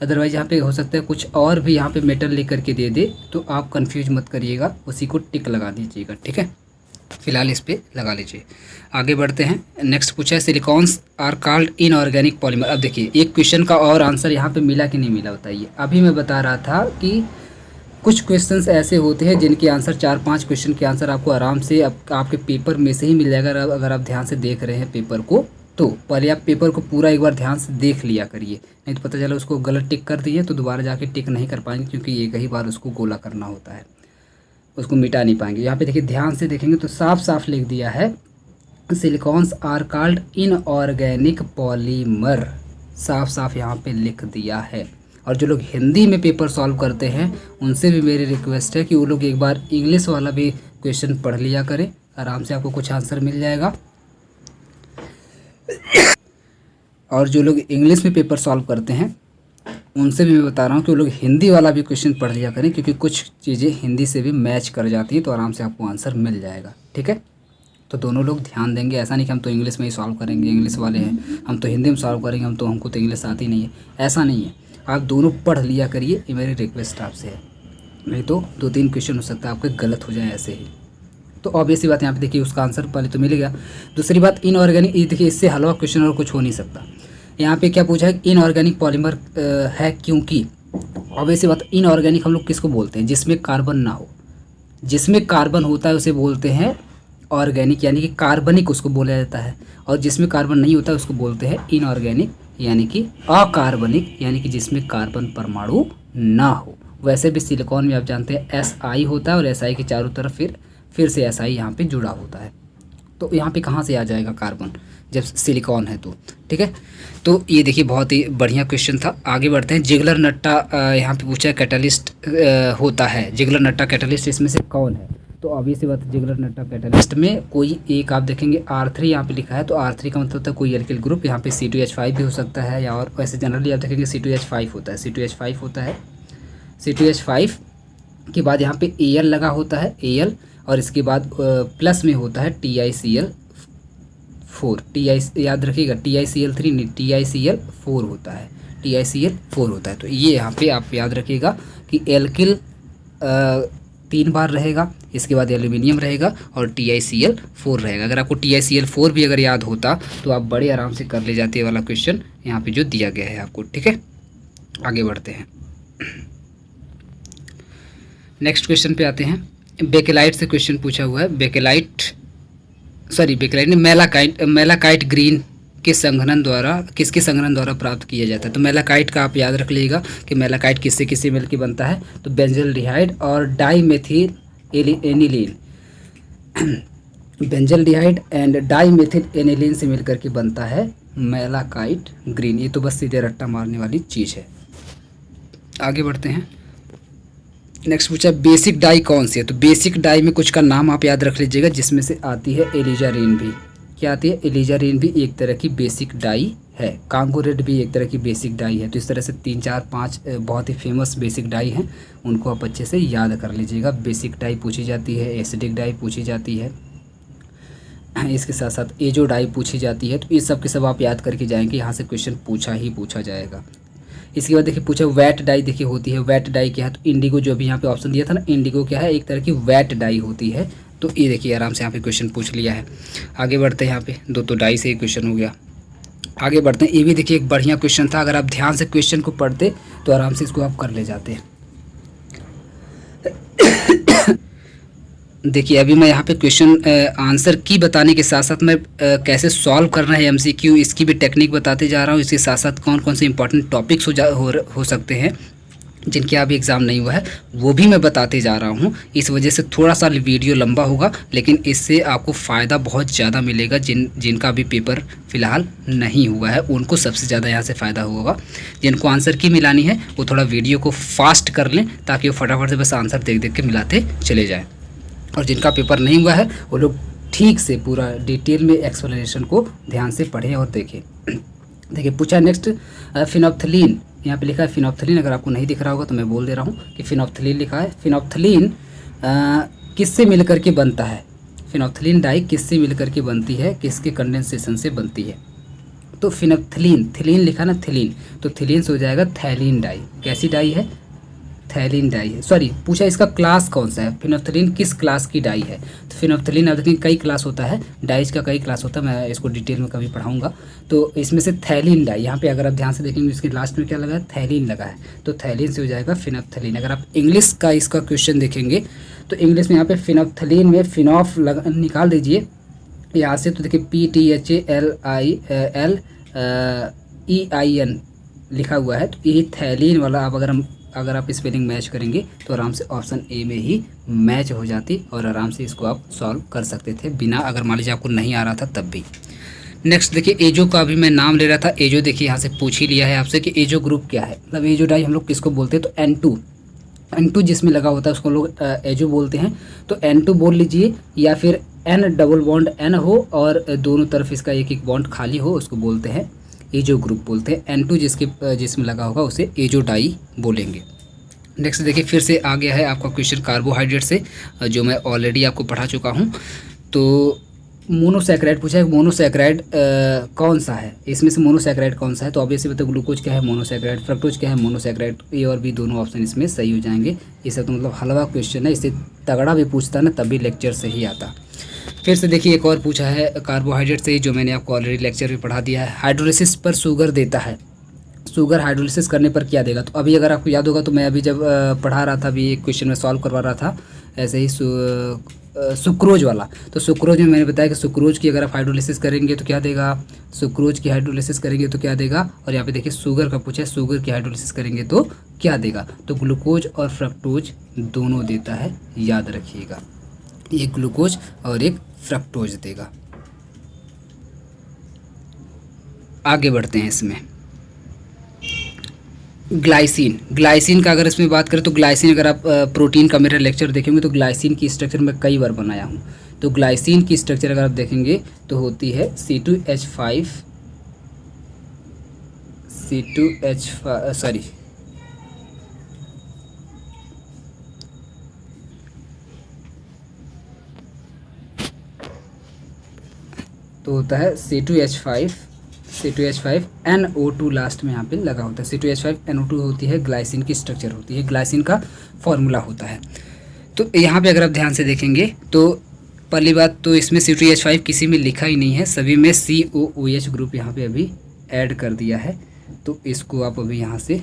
अदरवाइज यहाँ पे हो सकता है कुछ और भी यहाँ पे मेटल लेकर के दे दे, तो आप कंफ्यूज मत करिएगा, उसी को टिक लगा दीजिएगा, ठीक है। फिलहाल इस पे लगा लीजिए। आगे बढ़ते हैं। नेक्स्ट पूछा है silicones are called inorganic polymer. अब देखिए एक क्वेश्चन का और आंसर यहाँ पे मिला कि नहीं मिला बताइए। अभी मैं बता रहा था कि कुछ क्वेश्चंस ऐसे होते हैं जिनके आंसर 4-5 क्वेश्चन के आंसर आपको आराम से आपके पेपर में से ही मिल जाएगा। अगर आप ध्यान से देख रहे हैं पेपर को, तो पहले आप पेपर को पूरा एक बार ध्यान से देख लिया करिए, नहीं तो पता चला उसको गलत टिक कर दिए तो दोबारा जाके टिक नहीं कर पाएंगे, क्योंकि एक ही बार उसको गोला करना होता है, उसको मिटा नहीं पाएंगे। यहाँ पे देखिए ध्यान से देखेंगे तो साफ साफ लिख दिया है silicones are called inorganic polymer, साफ साफ यहाँ पे लिख दिया है। और जो लोग हिंदी में पेपर सॉल्व करते हैं उनसे भी मेरी रिक्वेस्ट है कि वो लोग एक बार इंग्लिश वाला भी क्वेश्चन पढ़ लिया करें, आराम से आपको कुछ आंसर मिल जाएगा। और जो लोग इंग्लिश में पेपर सॉल्व करते हैं उनसे भी मैं बता रहा हूँ कि वो लोग हिंदी वाला भी क्वेश्चन पढ़ लिया करें, क्योंकि कुछ चीज़ें हिंदी से भी मैच कर जाती हैं, तो आराम से आपको आंसर मिल जाएगा, ठीक है। तो दोनों लोग ध्यान देंगे, ऐसा नहीं कि हम तो इंग्लिश में ही सॉल्व करेंगे, इंग्लिश वाले हैं हम तो हिंदी में सॉल्व करेंगे, हमको तो इंग्लिश आती नहीं है, ऐसा नहीं है। आप दोनों पढ़ लिया करिए, ये मेरी रिक्वेस्ट आपसे है, नहीं तो 2-3 क्वेश्चन हो सकता है आपके गलत हो जाए ऐसे ही। तो ऑब्वियस सी बात यहाँ पे देखिए उसका आंसर पहले तो मिल गया। दूसरी बात इनऑर्गेनिक, ये देखिए इससे हलवा क्वेश्चन और कुछ हो नहीं सकता। यहाँ पे क्या पूछा है, इनऑर्गेनिक पॉलीमर है क्योंकि ऑब्वियस सी बात इनऑर्गेनिक हम लोग किसको बोलते हैं, जिसमें कार्बन ना हो। जिसमें कार्बन होता है उसे बोलते हैं ऑर्गेनिक, यानी कि कार्बनिक उसको बोला जाता है। और जिसमें कार्बन नहीं होता उसको बोलते हैं इनऑर्गेनिक, यानी कि अकार्बनिक, यानी कि जिसमें कार्बन परमाणु ना हो। वैसे भी सिलिकॉन में आप जानते हैं Si होता है और Si के चारों तरफ फिर से Si यहाँ पे जुड़ा होता है। तो यहाँ पे कहाँ से आ जाएगा कार्बन जब सिलिकॉन है तो, ठीक है। तो ये देखिए बहुत ही बढ़िया क्वेश्चन था। आगे बढ़ते हैं। जिगलर नट्टा यहाँ पे पूछा है कैटलिस्ट होता है, जिगलर नट्टा कैटलिस्ट इसमें से कौन है। तो ऑब्वियस सी बात है जिगलर नट्टा कैटलिस्ट में कोई एक आप देखेंगे R3 यहाँ पे लिखा है, तो R3 का मतलब होता है कोई एल्किल ग्रुप। यहाँ पे C2H5 भी हो सकता है, या और वैसे जनरली आप देखेंगे C2H5 होता है, C2H5 होता है। C2H5 के बाद यहाँ पे Al लगा होता है Al, और इसके बाद प्लस में होता है TiCl4 4, याद रखिएगा, TiCl3 नहीं, TiCl4 होता है, TiCl4 होता है। तो ये यहाँ पे आप याद रखिएगा कि एल्किल 3 बार रहेगा, इसके बाद एल्यूमिनियम रहेगा और TiCl4 रहेगा। अगर आपको TiCl4 भी अगर याद होता तो आप बड़े आराम से कर ले जाते वाला क्वेश्चन यहाँ पे जो दिया गया है आपको। ठीक है, आगे बढ़ते हैं, नेक्स्ट क्वेश्चन पे आते हैं। बेकेलाइट से क्वेश्चन पूछा हुआ है। बेकेलाइट ने मेलाकाइट ग्रीन के संघनन द्वारा, किसके संघनन द्वारा प्राप्त किया जाता है? तो मेलाकाइट का आप याद रख लीजिएगा कि मेलाकाइट किससे किससे मिलकर बनता है, तो बेंजल्डिहाइड और dimethyl aniline benzaldehyde and dimethyl aniline से मिलकर के बनता है मेलाकाइट ग्रीन। ये तो बस सीधे रट्टा मारने वाली चीज़ है। आगे बढ़ते हैं, नेक्स्ट पूछा बेसिक डाई कौन सी है? तो बेसिक डाई में कुछ का नाम आप याद रख लीजिएगा, जिसमें से आती है एलिजारीन भी। क्या आती है? एलिजारीन भी एक तरह की बेसिक डाई है। कांगो रेड भी एक तरह की बेसिक डाई है। तो इस तरह से 3 4 5 बहुत ही फेमस बेसिक डाई हैं, उनको आप अच्छे से याद कर लीजिएगा। बेसिक डाई पूछी जाती है, एसिडिक डाई पूछी जाती है, इसके साथ साथ एजो डाई पूछी जाती है। तो इस सब के सब आप याद करके जाएंगे, यहाँ से क्वेश्चन पूछा जाएगा। इसके बाद देखिए पूछा वेट डाई, देखिए होती है वेट डाई क्या है? तो इंडिगो, जो अभी यहाँ पे ऑप्शन दिया था ना, इंडिगो क्या है? एक तरह की वेट डाई होती है। तो ये देखिए आराम से यहाँ पे क्वेश्चन पूछ लिया है। आगे बढ़ते हैं, यहाँ पे 2 तो डाई से ही क्वेश्चन हो गया। आगे बढ़ते हैं, ये भी देखिए एक बढ़िया क्वेश्चन था। अगर आप ध्यान से क्वेश्चन को पढ़ते तो आराम से इसको आप कर ले जाते हैं। देखिए अभी मैं यहाँ पे क्वेश्चन आंसर की बताने के साथ साथ मैं कैसे सॉल्व करना है MCQ, इसकी भी टेक्निक बताते जा रहा हूँ। इसके साथ साथ कौन कौन से इंपॉर्टेंट टॉपिक्स हो सकते हैं जिनके अभी एग्ज़ाम नहीं हुआ है, वो भी मैं बताते जा रहा हूँ। इस वजह से थोड़ा सा वीडियो लंबा होगा, लेकिन इससे आपको फ़ायदा बहुत ज़्यादा मिलेगा। जिनका भी पेपर फ़िलहाल नहीं हुआ है उनको सबसे ज़्यादा यहाँ से फ़ायदा होगा। जिनको आंसर की मिलानी है वो थोड़ा वीडियो को फास्ट कर लें, ताकि वो फटाफट से बस आंसर देख देख के मिलाते चले जाएँ। और जिनका पेपर नहीं हुआ है वो लोग ठीक से पूरा डिटेल में एक्सप्लेनेशन को ध्यान से पढ़ें और देखें। देखिए पूछा नेक्स्ट फिनोप्थलीन, यहाँ पे लिखा है फिनोप्थलीन। अगर आपको नहीं दिख रहा होगा तो मैं बोल दे रहा हूँ कि फिनोप्थलीन लिखा है। फिनोप्थलीन किससे मिलकर के बनता है? फिनोप्थलीन डाई किससे मिलकर के बनती है, किसके कंडेंसेशन से बनती है? तो फिनोप्थलीन, थिलीन लिखा ना, थिलीन, तो थिलीन से हो जाएगा थैलीन डाई। कैसी डाई है? थैलीन डाई है। सॉरी, पूछा इसका क्लास कौन सा है, फिनोप्थलीन किस क्लास की डाई है? तो फिनोप्थलीन आप देखेंगे कई क्लास होता है, डाइज का कई क्लास होता है, मैं इसको डिटेल में कभी पढ़ाऊंगा। तो इसमें से थैलीन डाई, यहाँ पे अगर आप ध्यान से देखेंगे इसके लास्ट में क्या लगा है? थैलीन लगा है। तो थैलीन से हो जाएगा फिनोप्थलीन। अगर आप इंग्लिश का इसका क्वेश्चन देखेंगे तो इंग्लिश में यहाँ पे फिनोप्थलीन में फिनॉफ निकाल दीजिए यहाँ से, तो देखिए PTHALILEIN लिखा हुआ है। तो ये थैलीन वाला आप अगर आप स्पेलिंग मैच करेंगे तो आराम से ऑप्शन ए में ही मैच हो जाती और आराम से इसको आप सॉल्व कर सकते थे बिना, अगर मान लीजिए आपको नहीं आ रहा था तब भी। नेक्स्ट देखिए एजो का भी मैं नाम ले रहा था। एजो देखिए यहाँ से पूछ ही लिया है आपसे कि एजो ग्रुप क्या है, मतलब एजो डाई हम लोग किसको बोलते हैं? तो N2 जिसमें लगा होता है उसको लोग एजो बोलते हैं। तो N2 बोल लीजिए, या फिर N डबल बॉन्ड N हो और दोनों तरफ इसका एक एक बॉन्ड खाली हो, उसको बोलते हैं एजो ग्रुप बोलते हैं। N2 जिसमें लगा होगा उसे एजो डाई बोलेंगे। नेक्स्ट देखिए फिर से आ गया है आपका क्वेश्चन कार्बोहाइड्रेट से, जो मैं ऑलरेडी आपको पढ़ा चुका हूँ। तो मोनोसैकेराइड पूछा है, मोनोसैकेराइड कौन सा है? इसमें से मोनोसैकेराइड कौन सा है? तो ऑब्वियसली बताओ, ग्लूकोज क्या है? मोनोसैकेराइड। फ्रक्टोज क्या है? मोनोसैकेराइड। ए और बी दोनों ऑप्शन इसमें सही हो जाएंगे। ये सब तो मतलब हलवा क्वेश्चन है, इससे तगड़ा भी पूछता ना तब भी लेक्चर से ही आता। फिर से देखिए एक और पूछा है कार्बोहाइड्रेट से ही, जो मैंने आपको ऑलरेडी लेक्चर में पढ़ा दिया है। हाइड्रोलिसिस पर शुगर देता है, शुगर हाइड्रोलिसिस करने पर क्या देगा? तो अभी अगर आपको याद होगा तो मैं अभी जब पढ़ा रहा था, अभी एक क्वेश्चन में सॉल्व करवा रहा था ऐसे ही सुक्रोज वाला। तो सुक्रोज में मैंने बताया कि सुक्रोज की अगर आप हाइड्रोलिसिस करेंगे तो क्या देगा? सुक्रोज की हाइड्रोलिसिस करेंगे तो क्या देगा? और यहाँ पे देखिए शुगर का पूछा है, शुगर की हाइड्रोलिसिस करेंगे तो क्या देगा? तो ग्लूकोज और फ्रक्टोज दोनों देता है, याद रखिएगा। एक ग्लूकोज और एक फ्रक्टोज देगा। आगे बढ़ते हैं इसमें, ग्लाइसिन का अगर इसमें बात करें तो ग्लाइसिन, अगर आप प्रोटीन का मेरा लेक्चर देखेंगे तो ग्लाइसिन की स्ट्रक्चर मैं कई बार बनाया हूँ। तो ग्लाइसिन की स्ट्रक्चर अगर आप देखेंगे तो होती है C2H5 सॉरी तो होता है C2H5 NO2 लास्ट में यहाँ पे लगा होता है। C2H5 NO2 होती है ग्लाइसिन की स्ट्रक्चर होती है, ग्लाइसिन का फॉर्मूला होता है। तो यहाँ पे अगर आप ध्यान से देखेंगे तो पहली बात तो इसमें C2H5 किसी में लिखा ही नहीं है, सभी में COOH ग्रुप यहाँ पे अभी ऐड कर दिया है। तो इसको आप अभी यहाँ से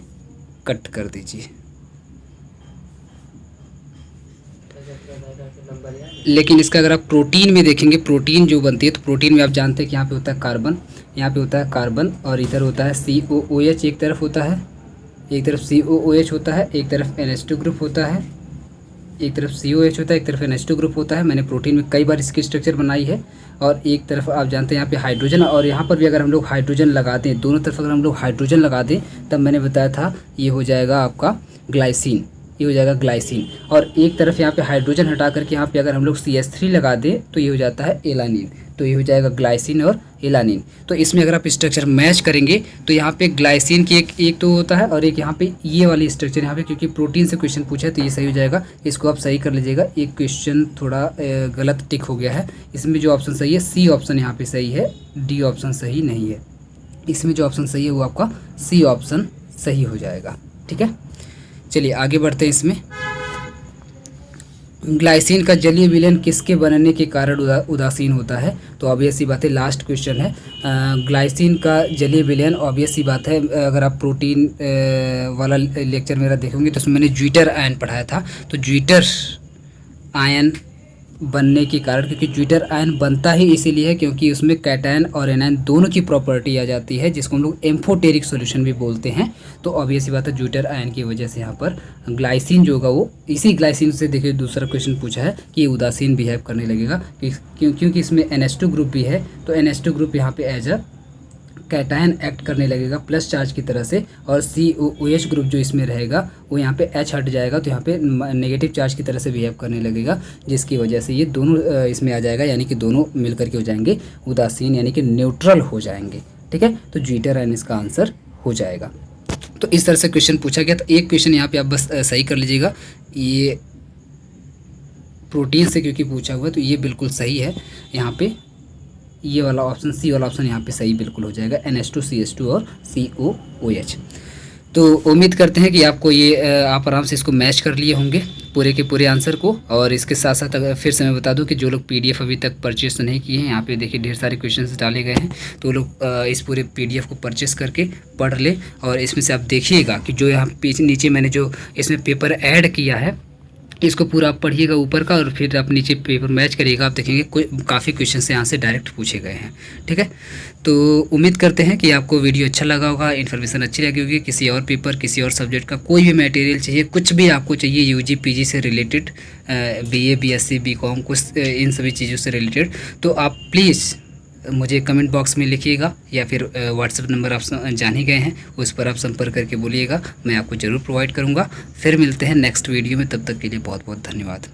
कट कर दीजिए। लेकिन इसका अगर आप प्रोटीन में देखेंगे, प्रोटीन जो बनती है तो प्रोटीन में आप जानते हैं कि यहाँ पे होता है कार्बन, यहाँ पे होता है कार्बन और इधर होता है COOH, एक तरफ होता है, एक तरफ COOH होता है, एक तरफ NH2 ग्रुप होता है, एक तरफ COH होता है, एक तरफ NH2 ग्रुप होता है। मैंने प्रोटीन में कई बार इसकी स्ट्रक्चर बनाई है। और एक तरफ आप जानते हैं यहाँ पे हाइड्रोजन, और यहाँ पर भी अगर हम लोग हाइड्रोजन लगा दें, दोनों तरफ अगर हम लोग हाइड्रोजन लगा दें तब मैंने बताया था ये हो जाएगा आपका ग्लाइसिन, ये हो जाएगा ग्लाइसिन। और एक तरफ यहाँ पे हाइड्रोजन हटा करके यहाँ पे अगर हम लोग CH3 लगा दें तो ये हो जाता है एलानिन, तो ये हो जाएगा ग्लाइसिन और एलानिन। तो इसमें अगर आप स्ट्रक्चर मैच करेंगे तो यहाँ पे ग्लाइसिन की एक तो होता है और एक यहाँ पे ये वाली स्ट्रक्चर यहाँ पे, क्योंकि प्रोटीन से क्वेश्चन पूछा है तो ये सही हो जाएगा। इसको आप सही कर लीजिएगा। एक क्वेश्चन थोड़ा गलत टिक हो गया है, इसमें जो ऑप्शन सही है C ऑप्शन यहाँ पे सही है, D ऑप्शन सही नहीं है। इसमें जो ऑप्शन सही है वो आपका C ऑप्शन सही हो जाएगा। ठीक है, चलिए आगे बढ़ते हैं। इसमें ग्लाइसिन का जलीय विलयन किसके बनने के कारण उदासीन होता है? तो ऑब्वियस सी बात है, लास्ट क्वेश्चन है। ग्लाइसिन का जलीय विलयन ऑब्वियस सी बात है, अगर आप प्रोटीन वाला लेक्चर मेरा देखोगे तो उसमें मैंने ज्विटर आयन पढ़ाया था। तो ज्विटर आयन बनने के कारण, क्योंकि ज्विटर आयन बनता ही इसीलिए है क्योंकि उसमें कैटायन और एनायन दोनों की प्रॉपर्टी आ जाती है, जिसको हम लोग एम्फोटेरिक सॉल्यूशन भी बोलते हैं। तो ऑब्वियस बात है ज्विटर आयन की वजह से यहाँ पर ग्लाइसिन जो होगा वो, इसी ग्लाइसिन से देखिए दूसरा क्वेश्चन पूछा है कि ये उदासीन बिहेव करने लगेगा, क्योंकि इसमें NH2 ग्रुप भी है। तो NH2 ग्रुप यहाँ पे एज अ कैटायन एक्ट करने लगेगा प्लस चार्ज की तरह से, और COOH ग्रुप जो इसमें रहेगा वो यहाँ पे H हट जाएगा तो यहाँ पे नेगेटिव चार्ज की तरह से बिहेव करने लगेगा, जिसकी वजह से ये दोनों इसमें आ जाएगा, यानी कि दोनों मिलकर के हो जाएंगे उदासीन, यानी कि न्यूट्रल हो जाएंगे। ठीक है, तो ज्विटर आयन इसका आंसर हो जाएगा। तो इस तरह से क्वेश्चन पूछा गया। तो एक क्वेश्चन यहाँ पे आप बस सही कर लीजिएगा, ये प्रोटीन से क्योंकि पूछा हुआ है तो ये बिल्कुल सही है। यहाँ पे ये वाला ऑप्शन, C वाला ऑप्शन यहाँ पे सही बिल्कुल हो जाएगा, NH2 CH2 और COOH। तो उम्मीद करते हैं कि आपको ये आप आराम से इसको मैच कर लिए होंगे पूरे के पूरे आंसर को। और इसके साथ साथ अगर फिर से मैं बता दूं कि जो लोग PDF अभी तक परचेस नहीं किए हैं, यहाँ पे देखिए ढेर सारे क्वेश्चंस डाले गए हैं, तो लोग इस पूरे PDF को परचेस करके पढ़ ले। और इसमें से आप देखिएगा कि जो यहाँ नीचे मैंने जो इसमें पेपर ऐड किया है इसको पूरा आप पढ़िएगा ऊपर का, और फिर आप नीचे पेपर मैच करिएगा, आप देखेंगे काफ़ी क्वेश्चन से यहाँ से डायरेक्ट पूछे गए हैं। ठीक है, तो उम्मीद करते हैं कि आपको वीडियो अच्छा लगा होगा, इन्फॉर्मेशन अच्छी लगी होगी। किसी और पेपर, किसी और सब्जेक्ट का कोई भी मटेरियल चाहिए, कुछ भी आपको चाहिए UG PG से रिलेटेड, BA BSc BCom, कुछ इन सभी चीज़ों से रिलेटेड, तो आप प्लीज़ मुझे कमेंट बॉक्स में लिखिएगा, या फिर व्हाट्सएप नंबर आप जान ही गए हैं, उस पर आप संपर्क करके बोलिएगा, मैं आपको ज़रूर प्रोवाइड करूँगा। फिर मिलते हैं नेक्स्ट वीडियो में, तब तक के लिए बहुत बहुत धन्यवाद।